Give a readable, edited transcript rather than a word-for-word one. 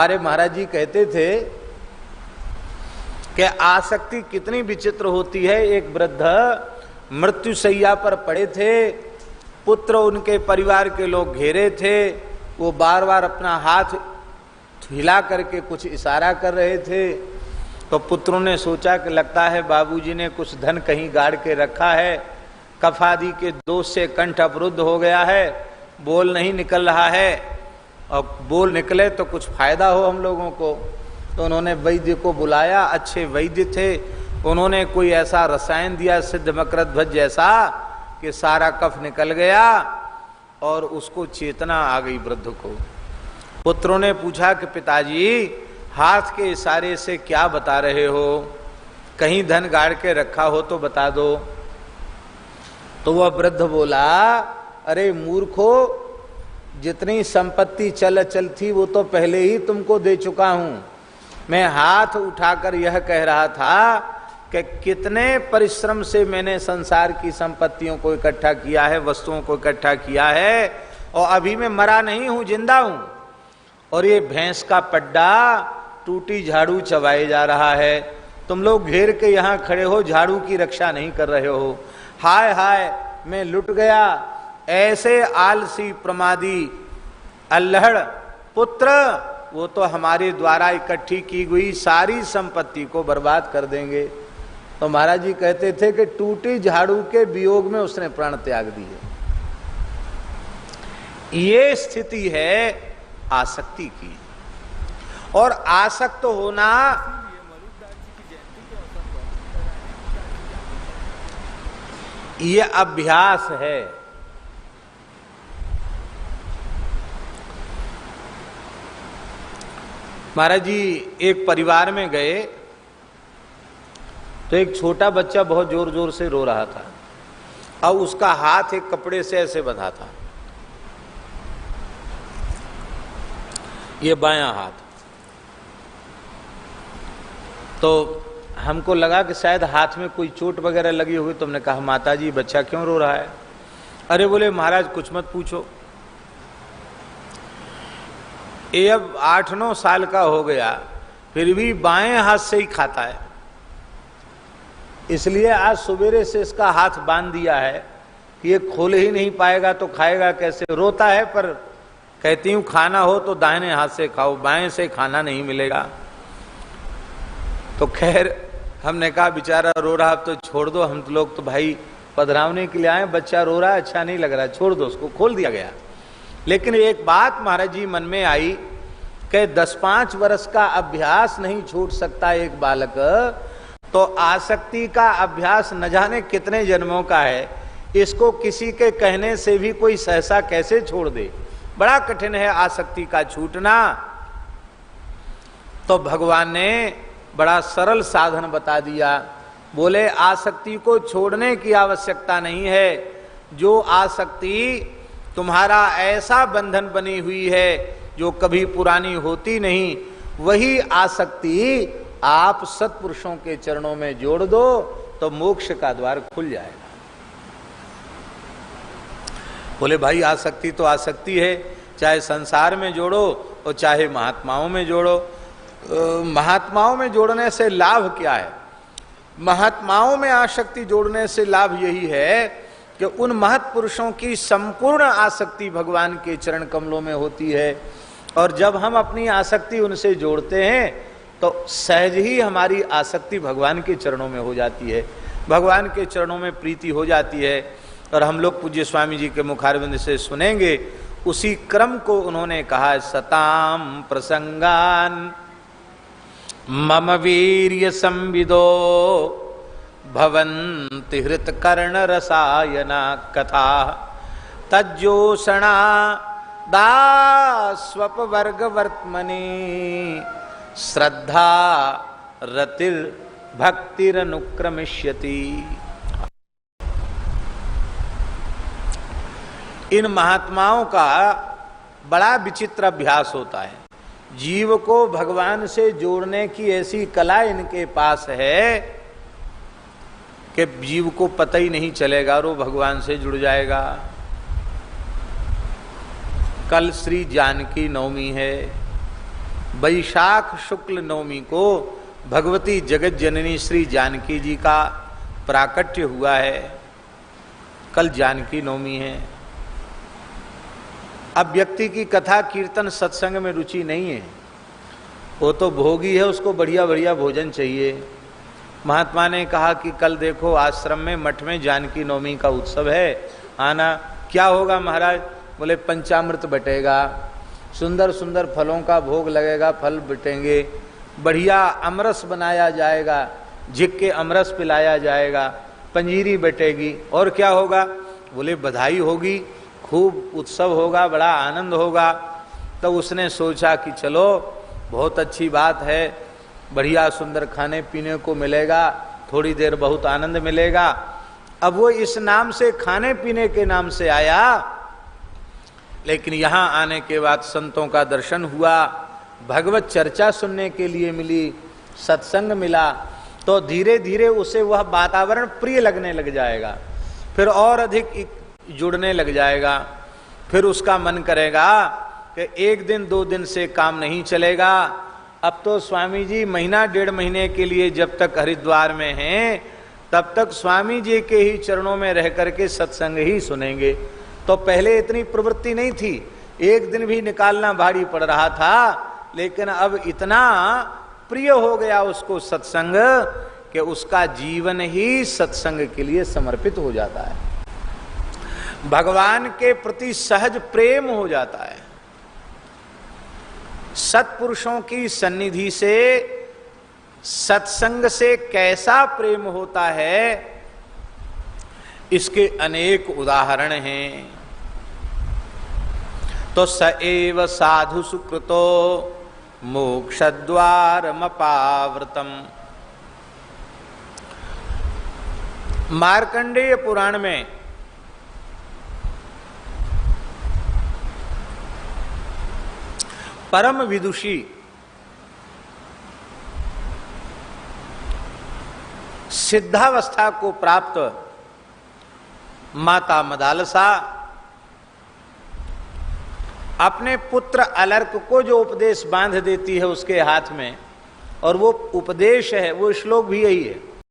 हमारे महाराज जी कहते थे कि आसक्ति कितनी विचित्र होती है। एक वृद्ध मृत्युशैया पर पड़े थे, पुत्र उनके परिवार के लोग घेरे थे, वो बार बार अपना हाथ हिला करके कुछ इशारा कर रहे थे। तो पुत्रों ने सोचा कि लगता है बाबूजी ने कुछ धन कहीं गाड़ के रखा है, कफ आदि के दोष से कंठ अवरुद्ध हो गया है, बोल नहीं निकल रहा है, और बोल निकले तो कुछ फायदा हो हम लोगों को। तो उन्होंने वैद्य को बुलाया, अच्छे वैद्य थे, उन्होंने कोई ऐसा रसायन दिया सिद्ध मकरध्वज जैसा कि सारा कफ निकल गया और उसको चेतना आ गई वृद्ध को। पुत्रों ने पूछा कि पिताजी हाथ के इशारे से क्या बता रहे हो, कहीं धन गाड़ के रखा हो तो बता दो। तो वह वृद्ध बोला, अरे मूर्खो, जितनी संपत्ति चल अचल थी वो तो पहले ही तुमको दे चुका हूं। मैं हाथ उठाकर यह कह रहा था कि कितने परिश्रम से मैंने संसार की संपत्तियों को इकट्ठा किया है, वस्तुओं को इकट्ठा किया है, और अभी मैं मरा नहीं हूं, जिंदा हूं। और ये भैंस का पड्डा टूटी झाड़ू चबाए जा रहा है, तुम लोग घेर के यहां खड़े हो, झाड़ू की रक्षा नहीं कर रहे हो। हाय हाय, मैं लुट गया। ऐसे आलसी प्रमादी अल्हड़ पुत्र वो तो हमारे द्वारा इकट्ठी की हुई सारी संपत्ति को बर्बाद कर देंगे। तो महाराज जी कहते थे कि टूटी झाड़ू के वियोग में उसने प्राण त्याग दिए। ये स्थिति है आसक्ति की। और आसक्त होना ये अभ्यास है। महाराज जी एक परिवार में गए तो एक छोटा बच्चा बहुत जोर जोर से रो रहा था, और उसका हाथ एक कपड़े से ऐसे बंधा था, ये बायां हाथ। तो हमको लगा कि शायद हाथ में कोई चोट वगैरह लगी होगी। तुमने कहा माताजी बच्चा क्यों रो रहा है? अरे बोले महाराज कुछ मत पूछो, ये अब 8-9 साल का हो गया, फिर भी बाएं हाथ से ही खाता है, इसलिए आज सवेरे से इसका हाथ बांध दिया है कि ये खोल ही नहीं पाएगा तो खाएगा कैसे। रोता है पर कहती हूं खाना हो तो दाहिने हाथ से खाओ, बाएं से खाना नहीं मिलेगा। तो खैर हमने कहा बेचारा रो रहा, अब तो छोड़ दो, हम लोग तो भाई पधरावने के लिए आए, बच्चा रो रहा है, अच्छा नहीं लग रहा, छोड़ दो उसको। खोल दिया गया। लेकिन एक बात महाराज जी मन में आई कि 10-5 वर्ष का अभ्यास नहीं छूट सकता एक बालक, तो आसक्ति का अभ्यास न जाने कितने जन्मों का है, इसको किसी के कहने से भी कोई सहसा कैसे छोड़ दे। बड़ा कठिन है आसक्ति का छूटना। तो भगवान ने बड़ा सरल साधन बता दिया। बोले आसक्ति को छोड़ने की आवश्यकता नहीं है, जो आसक्ति तुम्हारा ऐसा बंधन बनी हुई है जो कभी पुरानी होती नहीं, वही आसक्ति आप सत्पुरुषों के चरणों में जोड़ दो तो मोक्ष का द्वार खुल जाएगा। बोले भाई आसक्ति तो आसक्ति है, चाहे संसार में जोड़ो और चाहे महात्माओं में जोड़ो। महात्माओं में जोड़ने से लाभ क्या है? महात्माओं में आसक्ति जोड़ने से लाभ यही है कि उन महत्पुरुषों की संपूर्ण आसक्ति भगवान के चरण कमलों में होती है, और जब हम अपनी आसक्ति उनसे जोड़ते हैं तो सहज ही हमारी आसक्ति भगवान के चरणों में हो जाती है, भगवान के चरणों में प्रीति हो जाती है। और हम लोग पूज्य स्वामी जी के मुखारविंद से सुनेंगे उसी क्रम को उन्होंने कहा, सताम प्रसंगान मम वीर्य संविदो भवन्ति हृत कर्ण रसायना कथा तज्जोषणा दास्वप वर्ग वर्तमनि श्रद्धा रतिर भक्तिरनुक्रमिष्यति। इन महात्माओं का बड़ा विचित्र अभ्यास होता है। जीव को भगवान से जोड़ने की ऐसी कला इनके पास है कि जीव को पता ही नहीं चलेगा और वो भगवान से जुड़ जाएगा। कल श्री जानकी नवमी है, वैशाख शुक्ल नवमी को भगवती जगत जननी श्री जानकी जी का प्राकट्य हुआ है। कल जानकी नवमी है। अब व्यक्ति की कथा कीर्तन सत्संग में रुचि नहीं है, वो तो भोगी है, उसको बढ़िया बढ़िया भोजन चाहिए। महात्मा ने कहा कि कल देखो आश्रम में मठ में जानकी नवमी का उत्सव है, आना। क्या होगा महाराज? बोले पंचामृत बटेगा, सुंदर सुंदर फलों का भोग लगेगा, फल बटेंगे, बढ़िया अमरस बनाया जाएगा, झिक के अमरस पिलाया जाएगा, पंजीरी बटेगी, और क्या होगा? बोले बधाई होगी, खूब उत्सव होगा, बड़ा आनंद होगा। तो उसने सोचा कि चलो बहुत अच्छी बात है, बढ़िया सुंदर खाने पीने को मिलेगा, थोड़ी देर बहुत आनंद मिलेगा। अब वो इस नाम से, खाने पीने के नाम से आया, लेकिन यहाँ आने के बाद संतों का दर्शन हुआ, भगवत चर्चा सुनने के लिए मिली, सत्संग मिला, तो धीरे धीरे उसे वह वातावरण प्रिय लगने लग जाएगा, फिर और अधिक जुड़ने लग जाएगा। फिर उसका मन करेगा कि एक दिन दो दिन से काम नहीं चलेगा, अब तो स्वामी जी महीना डेढ़ महीने के लिए जब तक हरिद्वार में हैं तब तक स्वामी जी के ही चरणों में रह करके सत्संग ही सुनेंगे। तो पहले इतनी प्रवृत्ति नहीं थी, एक दिन भी निकालना भारी पड़ रहा था, लेकिन अब इतना प्रिय हो गया उसको सत्संग कि उसका जीवन ही सत्संग के लिए समर्पित हो जाता है, भगवान के प्रति सहज प्रेम हो जाता है। सत्पुरुषों की सन्निधि से, सत्संग से कैसा प्रेम होता है, इसके अनेक उदाहरण हैं। तो स एव साधु सुकृतो मोक्षद्वारमपावृतम। मार्कंडेय पुराण में परम विदुषी सिद्धावस्था को प्राप्त माता मदालसा अपने पुत्र अलर्क को जो उपदेश बांध देती है उसके हाथ में, और वो उपदेश है, वो श्लोक भी यही है।